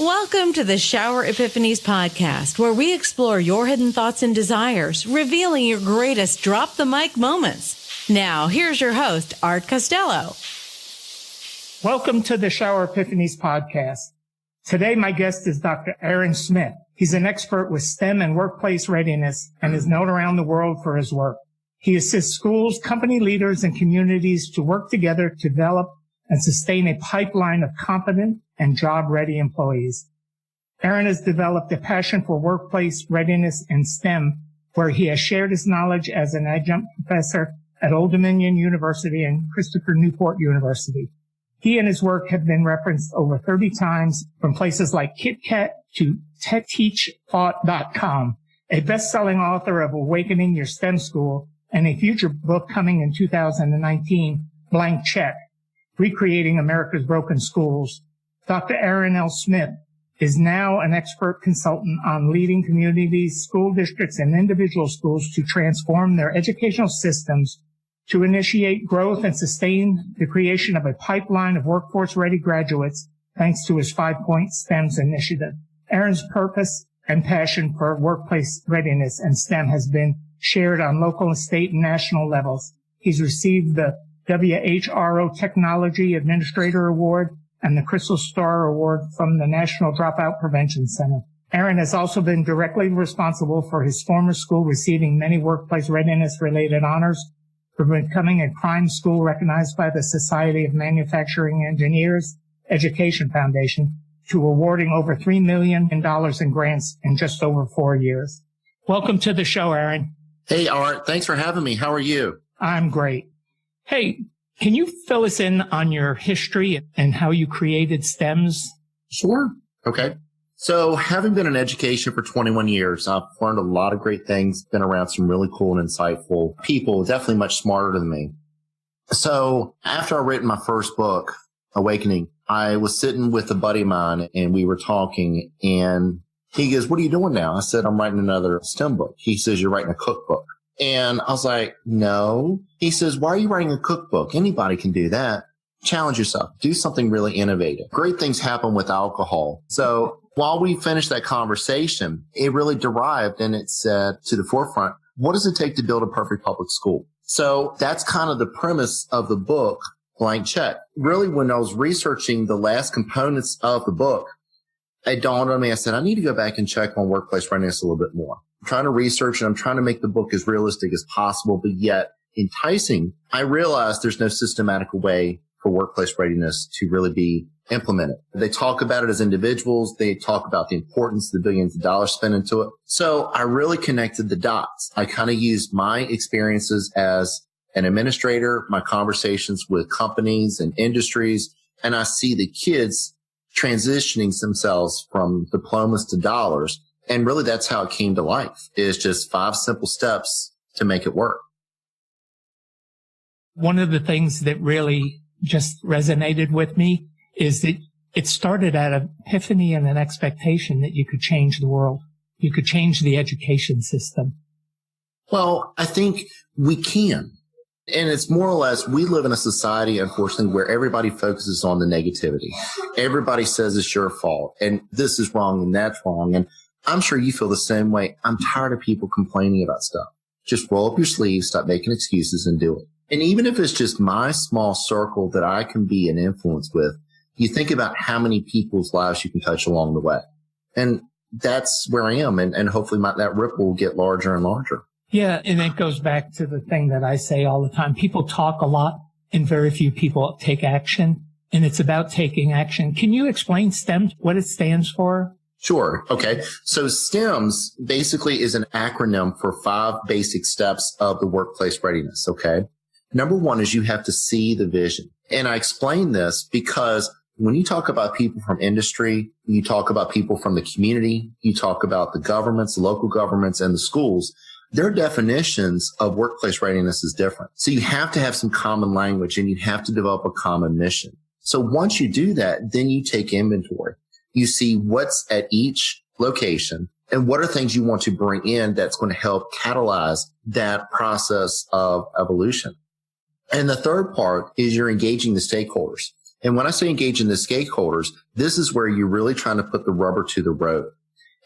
Welcome to the Shower Epiphanies podcast, where we explore your hidden thoughts and desires, revealing your greatest drop the mic moments. Now, here's your host, Art Costello. Welcome to the Shower Epiphanies podcast. Today, my guest is Dr. Aaron Schmidt. He's an expert with STEM and workplace readiness and is known around the world for his work. He assists schools, company leaders, and communities to work together to develop and sustain a pipeline of competent and job-ready employees. Aaron has developed a passion for workplace readiness and STEM, where he has shared his knowledge as an adjunct professor at Old Dominion University and Christopher Newport University. He and his work have been referenced over 30 times from places like KitKat to TechTeachThought.com, a best-selling author of Awakening Your STEM School and a future book coming in 2019, Blank Check, Recreating America's Broken Schools. Dr. Aaron L. Schmidt is now an expert consultant on leading communities, school districts, and individual schools to transform their educational systems to initiate growth and sustain the creation of a pipeline of workforce-ready graduates thanks to his 5-Point STEMS initiative. Aaron's purpose and passion for workplace readiness and STEM has been shared on local, state, and national levels. He's received the WHRO Technology Administrator Award and the Crystal Star Award from the National Dropout Prevention Center. Aaron has also been directly responsible for his former school receiving many workplace readiness-related honors, for becoming a prime school recognized by the Society of Manufacturing Engineers Education Foundation, to awarding over $3 million in grants in just over 4 years. Welcome to the show, Aaron. Hey, Art. Thanks for having me. How are you? I'm great. Hey, can you fill us in on your history and how you created STEMS? Sure. Okay. So having been in education for 21 years, I've learned a lot of great things, been around some really cool and insightful people, definitely much smarter than me. So after I written my first book, Awakening, I was sitting with a buddy of mine and we were talking and he goes, "What are you doing now?" I said, "I'm writing another STEM book." He says, "You're writing a cookbook." And I was like, "No." He says, "Why are you writing a cookbook? Anybody can do that. Challenge yourself. Do something really innovative." Great things happen with alcohol. So while we finished that conversation, it really derived and it said to the forefront, what does it take to build a perfect public school? So that's kind of the premise of the book, Blank Check. Really, when I was researching the last components of the book, it dawned on me, I said, I need to go back and check on workplace readiness a little bit more. I'm trying to research and I'm trying to make the book as realistic as possible, but yet enticing. I realized there's no systematic way for workplace readiness to really be implemented. They talk about it as individuals. They talk about the importance of the billions of dollars spent into it. So I really connected the dots. I kind of used my experiences as an administrator, my conversations with companies and industries, and I see the kids transitioning themselves from diplomas to dollars. And really that's how it came to life. It's just 5 simple steps to make it work. One of the things that really just resonated with me is that it started at an epiphany and an expectation that you could change the world. You could change the education system. Well, I think we can. And it's more or less, we live in a society, unfortunately, where everybody focuses on the negativity. Everybody says it's your fault and this is wrong and that's wrong. And I'm sure you feel the same way. I'm tired of people complaining about stuff. Just roll up your sleeves, stop making excuses and do it. And even if it's just my small circle that I can be an influence with, you think about how many people's lives you can touch along the way. And that's where I am. And hopefully that ripple will get larger and larger. Yeah, and it goes back to the thing that I say all the time. People talk a lot and very few people take action, and it's about taking action. Can you explain STEM, what it stands for? Sure. Okay. So STEMS basically is an acronym for 5 basic steps of the workplace readiness. Okay. Number 1 is you have to see the vision. And I explain this because when you talk about people from industry, you talk about people from the community, you talk about the governments, the local governments, and the schools, their definitions of workplace readiness is different. So you have to have some common language and you have to develop a common mission. So once you do that, then you take inventory. You see what's at each location and what are things you want to bring in that's going to help catalyze that process of evolution. And the third part is you're engaging the stakeholders. And when I say engaging the stakeholders, this is where you're really trying to put the rubber to the road.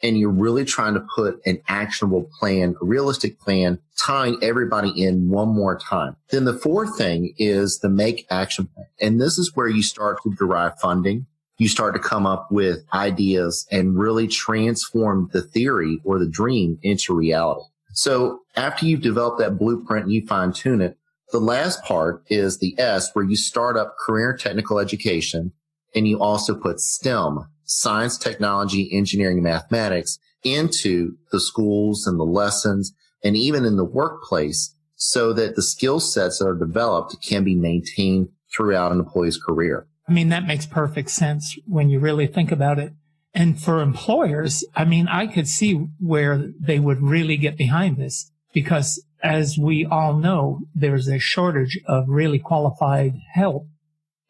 And you're really trying to put an actionable plan, a realistic plan, tying everybody in one more time. Then the fourth thing is the make action plan. And this is where you start to derive funding. You start to come up with ideas and really transform the theory or the dream into reality. So after you've developed that blueprint and you fine tune it, the last part is the S, where you start up career technical education, and you also put STEM, science, technology, engineering, and mathematics, into the schools and the lessons and even in the workplace, so that the skill sets that are developed can be maintained throughout an employee's career. I mean, that makes perfect sense when you really think about it. And for employers, I mean, I could see where they would really get behind this, because as we all know, there's a shortage of really qualified help.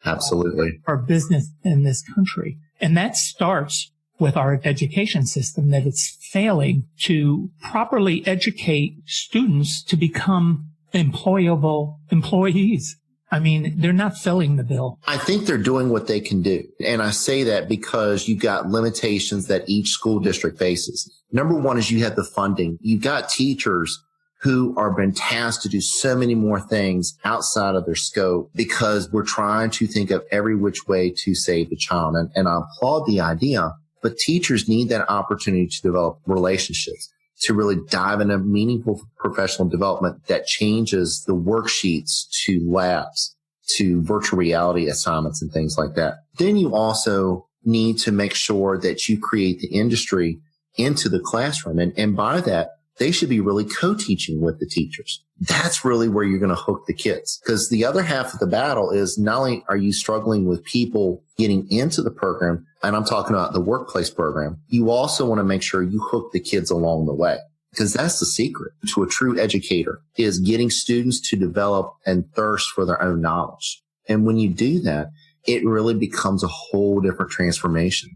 Absolutely. For business in this country. And that starts with our education system, that it's failing to properly educate students to become employable employees. I mean, they're not filling the bill. I think they're doing what they can do. And I say that because you've got limitations that each school district faces. Number one is you have the funding. You've got teachers who are been tasked to do so many more things outside of their scope, because we're trying to think of every which way to save the child. And I applaud the idea, but teachers need that opportunity to develop relationships, to really dive into meaningful professional development that changes the worksheets to labs, to virtual reality assignments and things like that. Then you also need to make sure that you create the industry into the classroom. And by that, they should be really co-teaching with the teachers. That's really where you're going to hook the kids. Because the other half of the battle is not only are you struggling with people getting into the program, and I'm talking about the workplace program, you also want to make sure you hook the kids along the way. Because that's the secret to a true educator, is getting students to develop and thirst for their own knowledge. And when you do that, it really becomes a whole different transformation.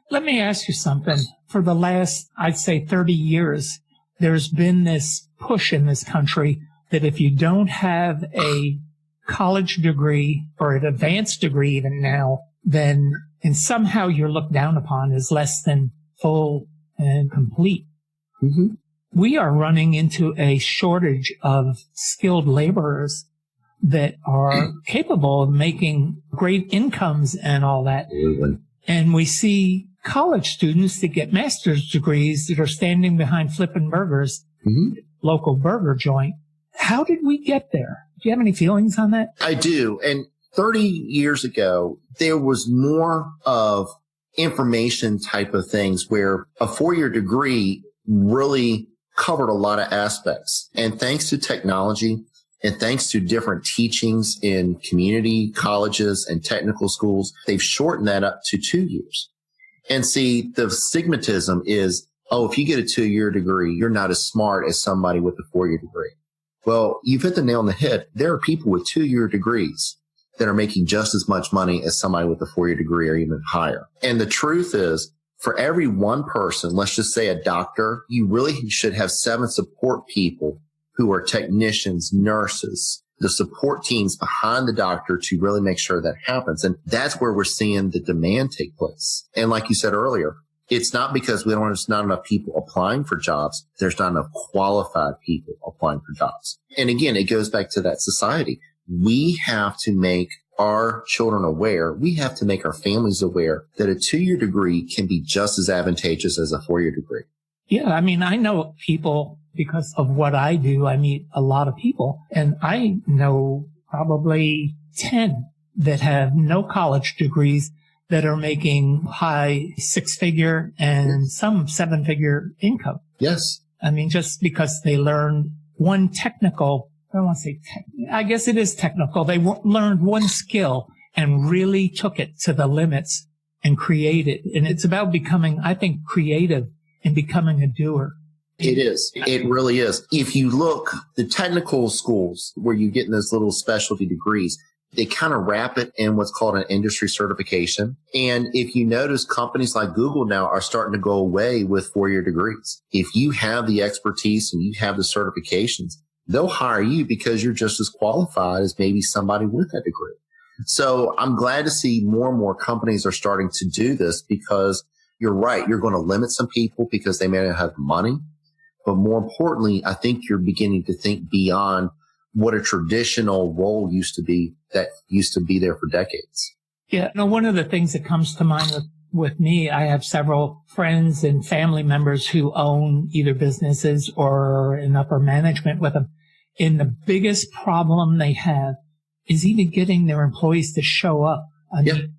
Let me ask you something. For the last, I'd say 30 years, there's been this push in this country that if you don't have a college degree or an advanced degree even now, then and somehow you're looked down upon as less than full and complete. Mm-hmm. We are running into a shortage of skilled laborers that are capable of making great incomes and all that. Absolutely. And we see college students that get master's degrees that are standing behind flipping burgers, local burger joint. How did we get there? Do you have any feelings on that? I do. And 30 years ago, there was more of information type of things where a 4-year degree really covered a lot of aspects. And thanks to technology and thanks to different teachings in community colleges and technical schools, they've shortened that up to 2 years. And see, the stigmatism is, oh, if you get a 2-year degree, you're not as smart as somebody with a 4-year degree. Well, you've hit the nail on the head. There are people with 2-year degrees that are making just as much money as somebody with a 4-year degree or even higher. And the truth is, for every one person, let's just say a doctor, you really should have 7 support people who are technicians, nurses, the support teams behind the doctor to really make sure that happens. And that's where we're seeing the demand take place. And like you said earlier, it's not because there's not enough people applying for jobs. There's not enough qualified people applying for jobs. And again, it goes back to that society. We have to make our children aware. We have to make our families aware that a 2-year degree can be just as advantageous as a 4-year degree. Yeah, I mean, I know people because of what I do. I meet a lot of people, and I know probably 10 that have no college degrees that are making high 6-figure and some 7-figure income. Yes. I mean, just because they learned one technical, I don't want to say I guess it is technical. They learned one skill and really took it to the limits and created. And it's about becoming, I think, creative and becoming a doer. It is. It really is. If you look, the technical schools where you get in those little specialty degrees, they kind of wrap it in what's called an industry certification. And if you notice, companies like Google now are starting to go away with 4-year degrees. If you have the expertise and you have the certifications, they'll hire you because you're just as qualified as maybe somebody with that degree. So I'm glad to see more and more companies are starting to do this, because you're right. You're going to limit some people because they may not have money. But more importantly, I think you're beginning to think beyond what a traditional role used to be that used to be there for decades. Yeah. No, one of the things that comes to mind with me, I have several friends and family members who own either businesses or in upper management with them. And the biggest problem they have is even getting their employees to show up. I mean,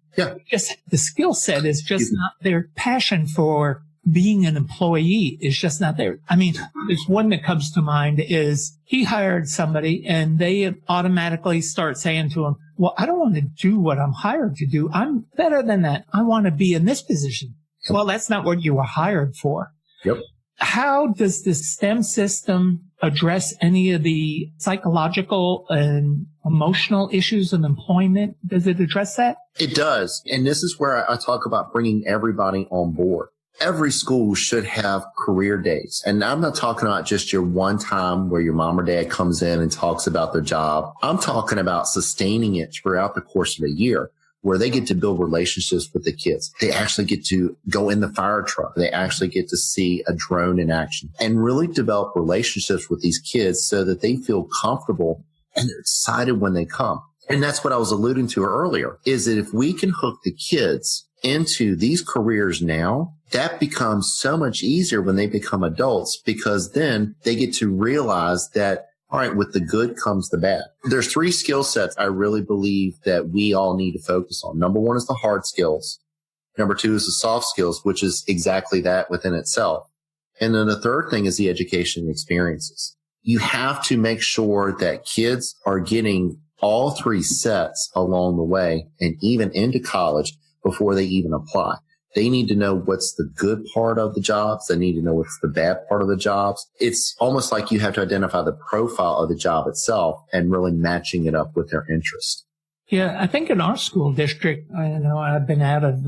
just the skill set is just not their passion for being an employee is just not there. I mean, there's one that comes to mind is he hired somebody and they automatically start saying to him, well, I don't want to do what I'm hired to do. I'm better than that. I want to be in this position. Yep. Well, that's not what you were hired for. Yep. How does the STEM system address any of the psychological and emotional issues of employment? Does it address that? It does. And this is where I talk about bringing everybody on board. Every school should have career days. And I'm not talking about just your one time where your mom or dad comes in and talks about their job. I'm talking about sustaining it throughout the course of a year, where they get to build relationships with the kids. They actually get to go in the fire truck. They actually get to see a drone in action and really develop relationships with these kids so that they feel comfortable and they're excited when they come. And that's what I was alluding to earlier, is that if we can hook the kids into these careers now, that becomes so much easier when they become adults, because then they get to realize that, all right, with the good comes the bad. There's 3 skill sets I really believe that we all need to focus on. Number 1 is the hard skills. Number 2 is the soft skills, which is exactly that within itself. And then the third thing is the education experiences. You have to make sure that kids are getting all 3 sets along the way and even into college before they even apply. They need to know what's the good part of the jobs. They need to know what's the bad part of the jobs. It's almost like you have to identify the profile of the job itself and really matching it up with their interest. Yeah, I think in our school district, I know I've been out of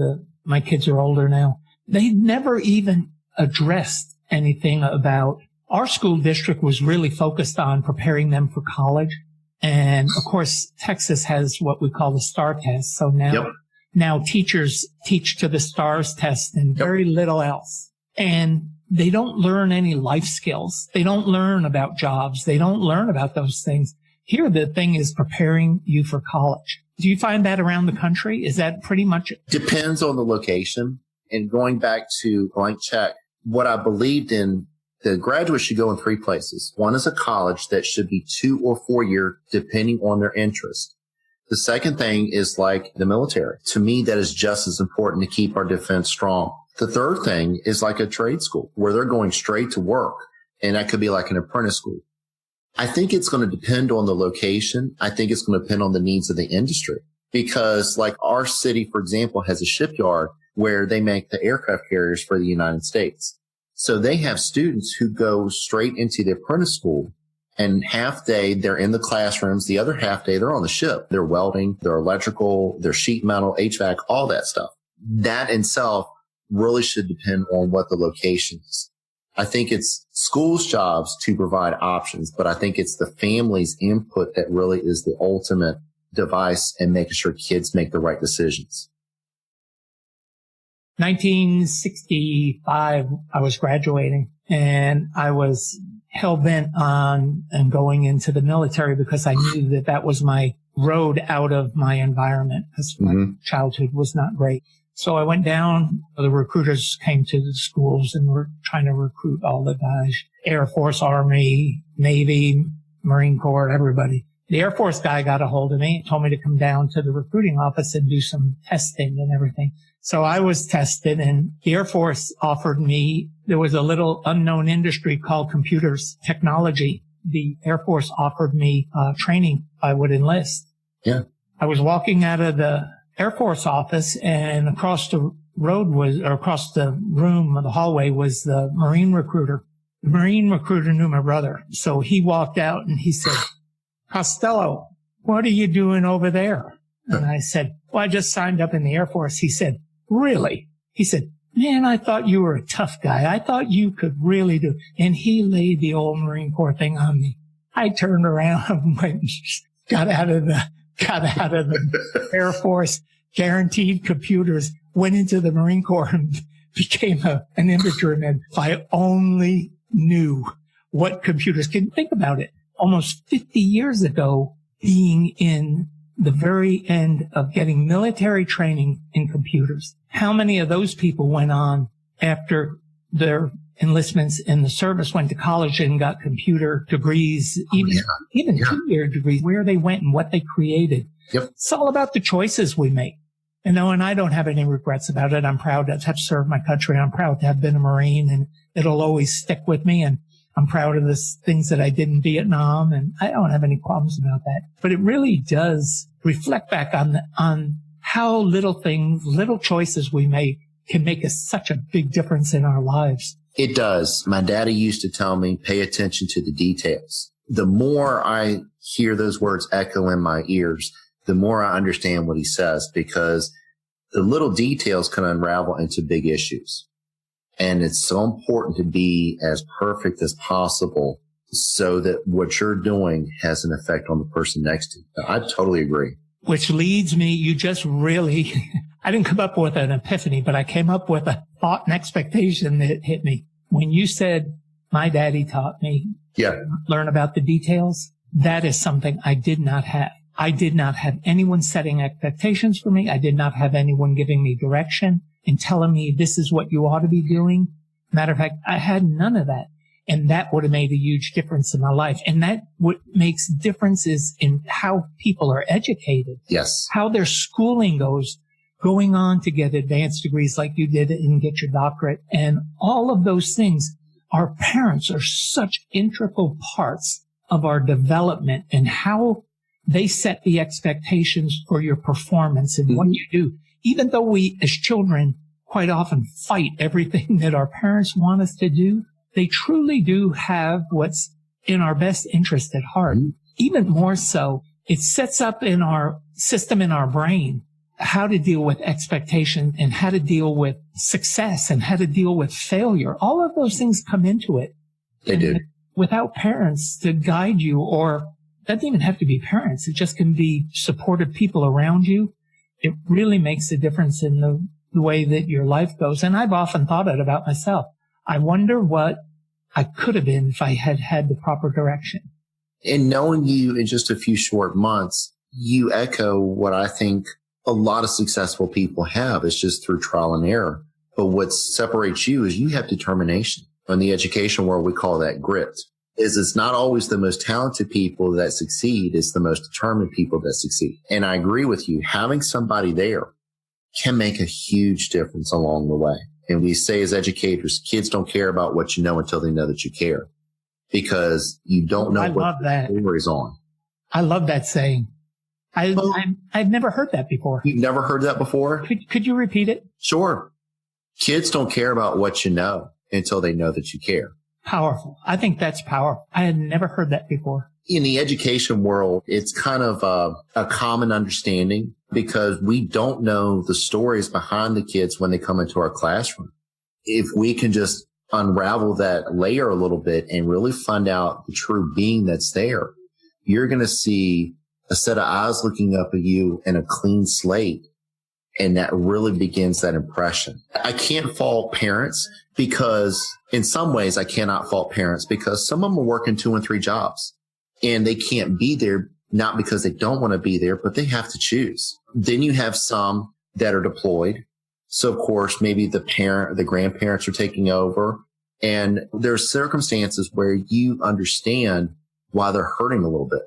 my kids are older now. They never even addressed anything about, our school district was really focused on preparing them for college. And of course, Texas has what we call the STAR test. So now teachers teach to the STARS test and very little else. And they don't learn any life skills. They don't learn about jobs. They don't learn about those things. Here, the thing is preparing you for college. Do you find that around the country? Is that pretty much it? Depends on the location. And going back to blank check, what I believed in, the graduates should go in 3 places. One is a college that should be 2 or 4 year, depending on their interest. The second thing is like the military. To me, that is just as important to keep our defense strong. The third thing is like a trade school where they're going straight to work, and that could be like an apprentice school. I think it's going to depend on the location. I think it's going to depend on the needs of the industry, because like our city, for example, has a shipyard where they make the aircraft carriers for the United States. So they have students who go straight into the apprentice school. And half day, they're in the classrooms. The other half day, they're on the ship. They're welding, they're electrical, they're sheet metal, HVAC, all that stuff. That in itself really should depend on what the location is. I think it's schools' jobs to provide options, but I think it's the family's input that really is the ultimate device in making sure kids make the right decisions. 1965, I was graduating, and I was hell-bent on and going into the military because I knew that was my road out of my environment, because my childhood was not great. So I went down. The recruiters came to the schools and were trying to recruit all the guys, Air Force, Army, Navy, Marine Corps, everybody. The Air Force guy got a hold of me and told me to come down to the recruiting office and do some testing and everything. So I was tested, and the Air Force offered me, there was a little unknown industry called computers technology. The Air Force offered me training. I would enlist. Yeah. I was walking out of the Air Force office, and across the across the room, the hallway, was the Marine recruiter. The Marine recruiter knew my brother. So he walked out and he said, Costello, what are you doing over there? And I said, well, I just signed up in the Air Force. He said, really? He said, man, I thought you were a tough guy. I thought you could really do. And he laid the old Marine Corps thing on me. I turned around and went, got out of the got out of the Air Force, guaranteed computers, went into the Marine Corps and became an infantryman. If I only knew what computers can. Think about it. Almost 50 years ago, being in the very end of getting military training in computers. How many of those people went on after their enlistments in the service, went to college and got computer degrees, even 2-year degrees, where they went and what they created? Yep. It's all about the choices we make. And I don't have any regrets about it. I'm proud to have served my country. I'm proud to have been a Marine, and it'll always stick with me. And I'm proud of the things that I did in Vietnam, and I don't have any problems about that. But it really does reflect back on how little choices we make can make such a big difference in our lives. It does. My daddy used to tell me, pay attention to the details. The more I hear those words echo in my ears, the more I understand what he says, because the little details can unravel into big issues. And it's so important to be as perfect as possible so that what you're doing has an effect on the person next to you. I totally agree. Which leads me, you just really, I didn't come up with an epiphany, but I came up with a thought and expectation that hit me. When you said, my daddy taught me, learn about the details, that is something I did not have. I did not have anyone setting expectations for me. I did not have anyone giving me direction and telling me this is what you ought to be doing. Matter of fact, I had none of that. And that would have made a huge difference in my life. And that what makes differences in how people are educated. Yes. How their schooling goes, going on to get advanced degrees like you did and get your doctorate. And all of those things, our parents are such integral parts of our development and how they set the expectations for your performance and what you do. Even though we as children quite often fight everything that our parents want us to do, they truly do have what's in our best interest at heart. Even more so, it sets up in our system in our brain how to deal with expectation and how to deal with success and how to deal with failure. All of those things come into it. They do. Without parents to guide you, or it doesn't even have to be parents. It just can be supportive people around you. It really makes a difference in the way that your life goes. And I've often thought it about myself. I wonder what I could have been if I had had the proper direction. And knowing you in just a few short months, you echo what I think a lot of successful people have. It's just through trial and error. But what separates you is you have determination. In the education world, we call that grit. It's not always the most talented people that succeed. It's the most determined people that succeed. And I agree with you. Having somebody there can make a huge difference along the way. And we say as educators, kids don't care about what you know until they know that you care, because you don't know what the story's on. I love that saying. I've never heard that before. You've never heard that before? Could you repeat it? Sure. Kids don't care about what you know until they know that you care. Powerful. I think that's powerful. I had never heard that before. In the education world, it's kind of a common understanding because we don't know the stories behind the kids when they come into our classroom. If we can just unravel that layer a little bit and really find out the true being that's there, you're going to see a set of eyes looking up at you and a clean slate. And that really begins that impression. I can't fault parents because in some ways I cannot fault parents because some of them are working 2 and 3 jobs and they can't be there, not because they don't want to be there, but they have to choose. Then you have some that are deployed. So of course, maybe the grandparents are taking over, and there's circumstances where you understand why they're hurting a little bit.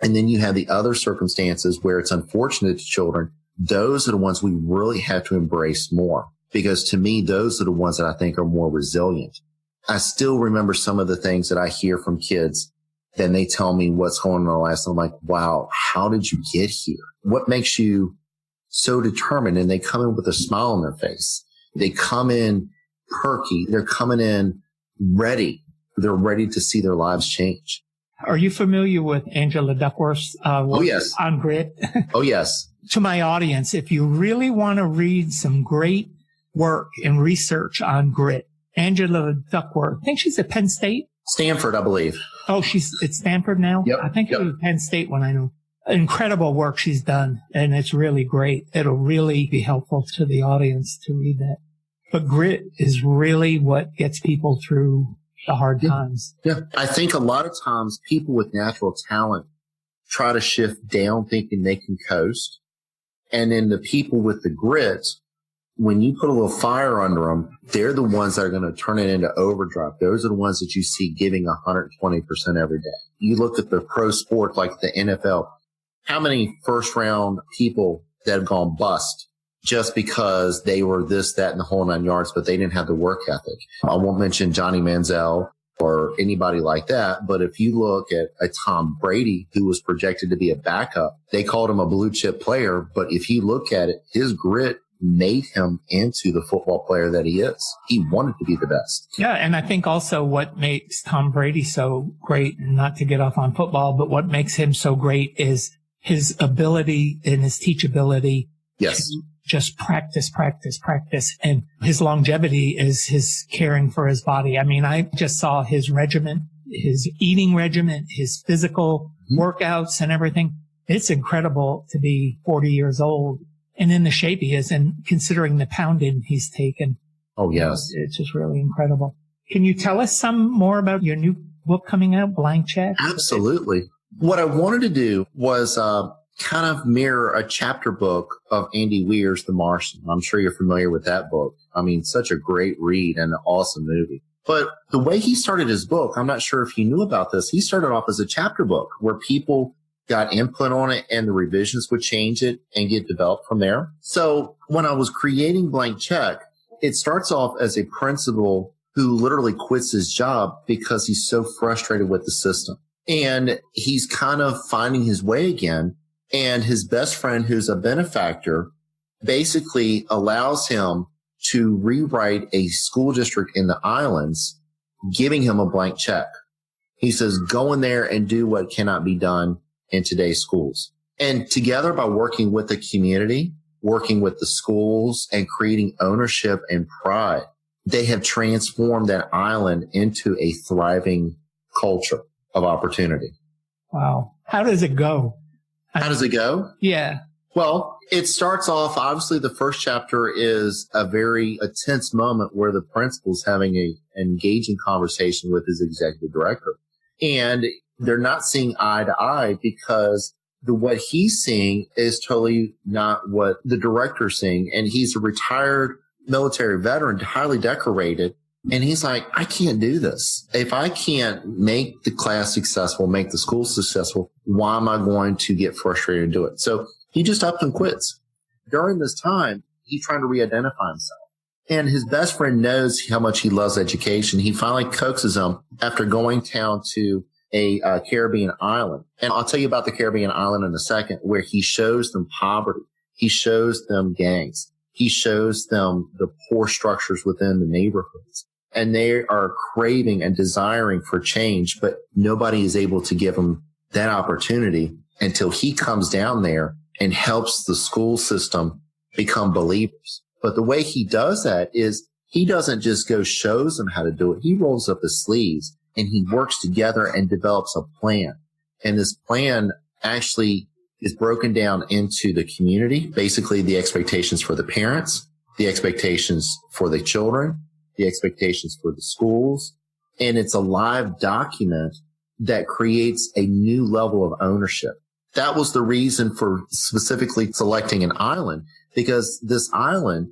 And then you have the other circumstances where it's unfortunate to children. Those are the ones we really have to embrace more, because to me, those are the ones that I think are more resilient. I still remember some of the things that I hear from kids. Then they tell me what's going on in their lives. I'm like, wow, how did you get here? What makes you so determined? And they come in with a smile on their face. They come in perky. They're coming in ready. They're ready to see their lives change. Are you familiar with Angela Duckworth's work yes. on grit? Oh, yes. To my audience, if you really want to read some great work and research on grit, Angela Duckworth, I think she's at Penn State. Stanford, I believe. Oh, she's at Stanford now? Yep. I think it was Penn State when I knew. incredible work she's done, and it's really great. It'll really be helpful to the audience to read that. But grit is really what gets people through the hard times. Yeah. I think a lot of times people with natural talent try to shift down thinking they can coast. And then the people with the grit, when you put a little fire under them, they're the ones that are going to turn it into overdrive. Those are the ones that you see giving 120% every day. You look at the pro sport like the NFL. How many first round people that have gone bust just because they were this, that, and the whole 9 yards, but they didn't have the work ethic? I won't mention Johnny Manziel or anybody like that. But if you look at a Tom Brady who was projected to be a backup, they called him a blue chip player. But if you look at it, his grit made him into the football player that he is. He wanted to be the best. Yeah, and I think also what makes Tom Brady so great, and not to get off on football, but what makes him so great is his ability and his teachability. Yes. To just practice. And his longevity is his caring for his body. I mean, I just saw his regimen, his eating regimen, his physical workouts and everything. It's incredible to be 40 years old and in the shape he is, and considering the pounding he's taken. Oh, yes. It's just really incredible. Can you tell us some more about your new book coming out, Blank Check? Absolutely. What I wanted to do was kind of mirror a chapter book of Andy Weir's The Martian. I'm sure you're familiar with that book. I mean, such a great read and an awesome movie. But the way he started his book, I'm not sure if you knew about this. He started off as a chapter book where people got input on it and the revisions would change it and get developed from there. So when I was creating Blank Check, it starts off as a principal who literally quits his job because he's so frustrated with the system. And he's kind of finding his way again. And his best friend, who's a benefactor, basically allows him to rewrite a school district in the islands, giving him a blank check. He says, go in there and do what cannot be done in today's schools. And together, by working with the community, working with the schools, and creating ownership and pride, they have transformed that island into a thriving culture of opportunity. Wow. How does it go? How does it go? Yeah. Well, it starts off, obviously the first chapter is a tense moment where the principal's having an engaging conversation with his executive director. And they're not seeing eye to eye because what he's seeing is totally not what the director's seeing. And he's a retired military veteran, highly decorated. And he's like, I can't do this. If I can't make the class successful, make the school successful, why am I going to get frustrated and do it? So he just up and quits. During this time, he's trying to re-identify himself. And his best friend knows how much he loves education. He finally coaxes him after going down to a Caribbean island. And I'll tell you about the Caribbean island in a second, where he shows them poverty. He shows them gangs. He shows them the poor structures within the neighborhoods. And they are craving and desiring for change, but nobody is able to give them that opportunity until he comes down there and helps the school system become believers. But the way he does that is he doesn't just go shows them how to do it. He rolls up his sleeves and he works together and develops a plan. And this plan actually is broken down into the community, basically the expectations for the parents, the expectations for the children, the expectations for the schools. And it's a live document that creates a new level of ownership. That was the reason for specifically selecting an island, because this island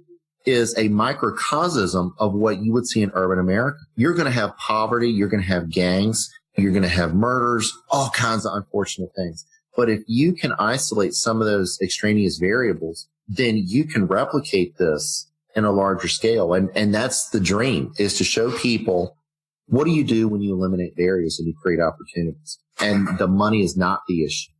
is a microcosm of what you would see in urban America. You're going to have poverty. You're going to have gangs. You're going to have murders, all kinds of unfortunate things. But if you can isolate some of those extraneous variables, then you can replicate this in a larger scale. And that's the dream, is to show people, what do you do when you eliminate barriers and you create opportunities? And the money is not the issue.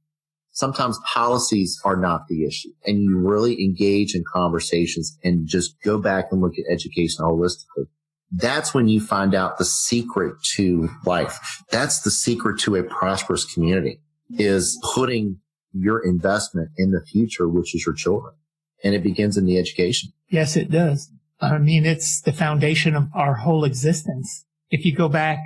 Sometimes policies are not the issue. And you really engage in conversations and just go back and look at education holistically. That's when you find out the secret to life. That's the secret to a prosperous community, is putting your investment in the future, which is your children. And it begins in the education. Yes, it does. I mean, it's the foundation of our whole existence. If you go back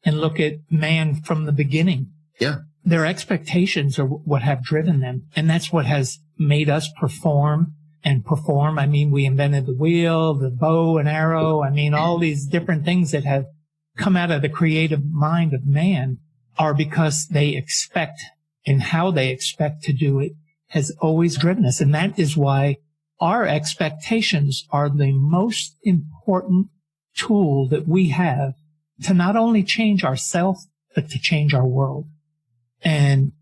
and look at man from the beginning, yeah, their expectations are what have driven them. And that's what has made us perform. I mean, we invented the wheel, the bow and arrow. I mean, all these different things that have come out of the creative mind of man are because they expect, and how they expect to do it has always driven us. And that is why our expectations are the most important tool that we have to not only change ourselves, but to change our world. And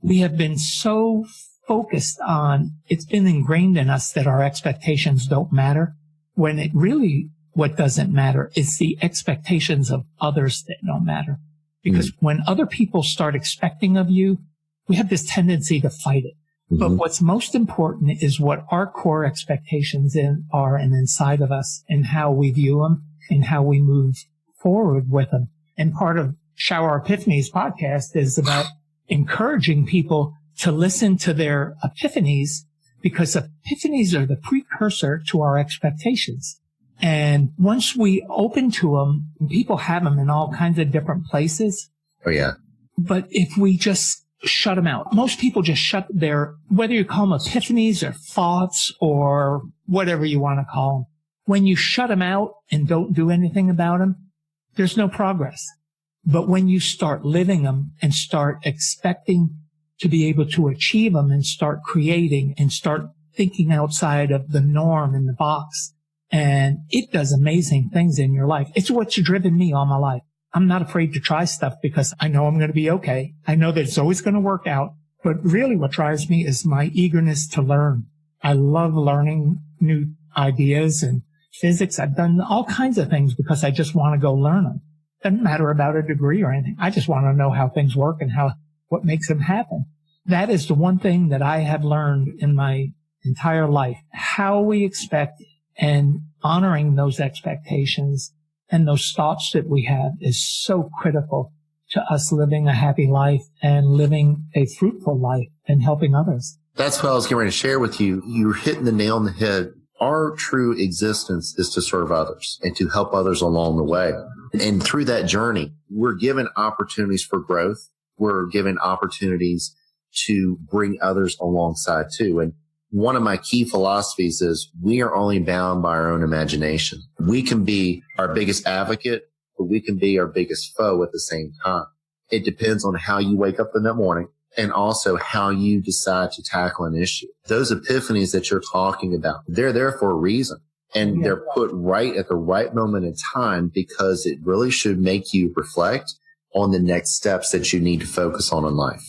we have been so focused on, it's been ingrained in us that our expectations don't matter, when it really, what doesn't matter is the expectations of others that don't matter. Because when other people start expecting of you, we have this tendency to fight it. But what's most important is what our core expectations are and inside of us, and how we view them and how we move forward with them. And part of Shower Epiphanies podcast is about encouraging people to listen to their epiphanies, because epiphanies are the precursor to our expectations. And once we open to them, people have them in all kinds of different places. Oh, yeah. But if we just shut them out, most people just shut their, whether you call them epiphanies or thoughts or whatever you want to call them, when you shut them out and don't do anything about them, there's no progress. But when you start living them and start expecting to be able to achieve them and start creating and start thinking outside of the norm in the box, and it does amazing things in your life. It's what's driven me all my life. I'm not afraid to try stuff because I know I'm going to be okay. I know that it's always going to work out. But really what drives me is my eagerness to learn. I love learning new ideas and physics. I've done all kinds of things because I just want to go learn them. Doesn't matter about a degree or anything. I just want to know how things work and what makes them happen. That is the one thing that I have learned in my entire life. How we expect and honoring those expectations and those thoughts that we have is so critical to us living a happy life and living a fruitful life and helping others. That's what I was getting ready to share with you. You're hitting the nail on the head. Our true existence is to serve others and to help others along the way. And through that journey, we're given opportunities for growth. We're given opportunities to bring others alongside too. And one of my key philosophies is we are only bound by our own imagination. We can be our biggest advocate, but we can be our biggest foe at the same time. It depends on how you wake up in the morning and also how you decide to tackle an issue. Those epiphanies that you're talking about, they're there for a reason. And they're put right at the right moment in time because it really should make you reflect on the next steps that you need to focus on in life.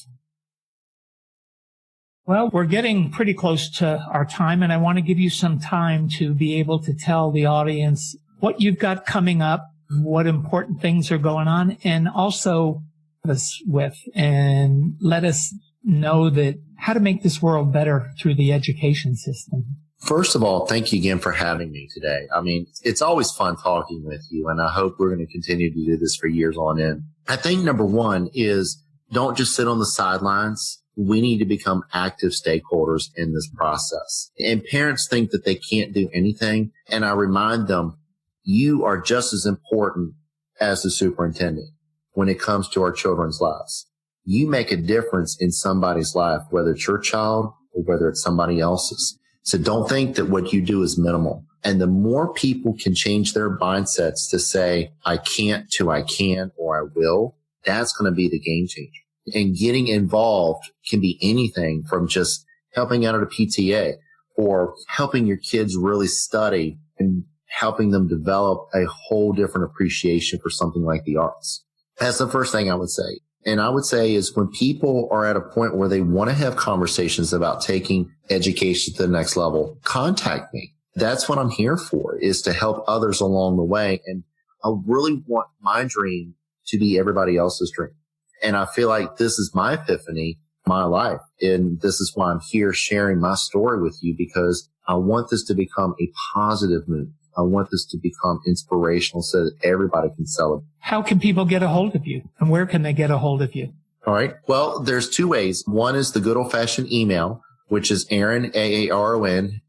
Well, we're getting pretty close to our time, and I want to give you some time to be able to tell the audience what you've got coming up, what important things are going on, and also us with and let us know that how to make this world better through the education system. First of all, thank you again for having me today. I mean, it's always fun talking with you, and I hope we're going to continue to do this for years on end. I think number one is don't just sit on the sidelines. We need to become active stakeholders in this process. And parents think that they can't do anything. And I remind them, you are just as important as the superintendent when it comes to our children's lives. You make a difference in somebody's life, whether it's your child or whether it's somebody else's. So don't think that what you do is minimal. And the more people can change their mindsets to say, I can't to I can or I will, that's going to be the game changer. And getting involved can be anything from just helping out at a PTA or helping your kids really study and helping them develop a whole different appreciation for something like the arts. That's the first thing I would say. And I would say is when people are at a point where they want to have conversations about taking education to the next level, contact me. That's what I'm here for, is to help others along the way. And I really want my dream to be everybody else's dream. And I feel like this is my epiphany, my life. And this is why I'm here sharing my story with you, because I want this to become a positive move. I want this to become inspirational so that everybody can celebrate. How can people get a hold of you, and where can they get a hold of you? All right. Well, there's two ways. One is the good old fashioned email, which is Aaron, AARON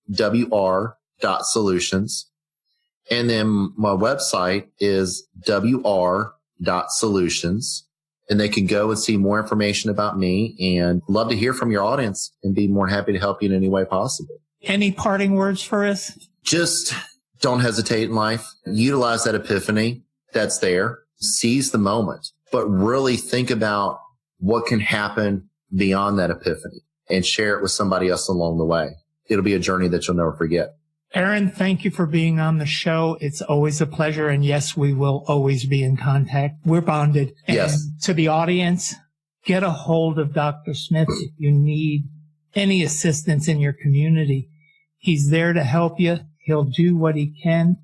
@wr.solutions. And then my website is wr.solutions. and they can go and see more information about me, and love to hear from your audience and be more happy to help you in any way possible. Any parting words for us? Just don't hesitate in life. Utilize that epiphany that's there. Seize the moment, but really think about what can happen beyond that epiphany and share it with somebody else along the way. It'll be a journey that you'll never forget. Aaron, thank you for being on the show. It's always a pleasure. And yes, we will always be in contact. We're bonded. And yes. To the audience, get a hold of Dr. Schmidt if you need any assistance in your community. He's there to help you. He'll do what he can.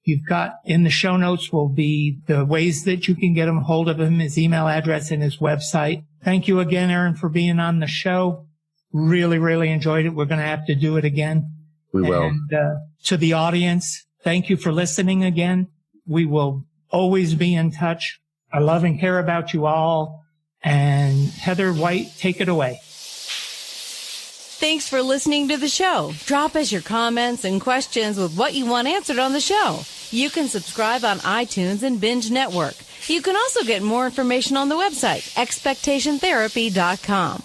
You've got in the show notes will be the ways that you can get a hold of him, his email address and his website. Thank you again, Aaron, for being on the show. Really, really enjoyed it. We're going to have to do it again. We will. And to the audience, thank you for listening again. We will always be in touch. I love and care about you all. And Heather White, take it away. Thanks for listening to the show. Drop us your comments and questions with what you want answered on the show. You can subscribe on iTunes and Binge Network. You can also get more information on the website, expectationtherapy.com.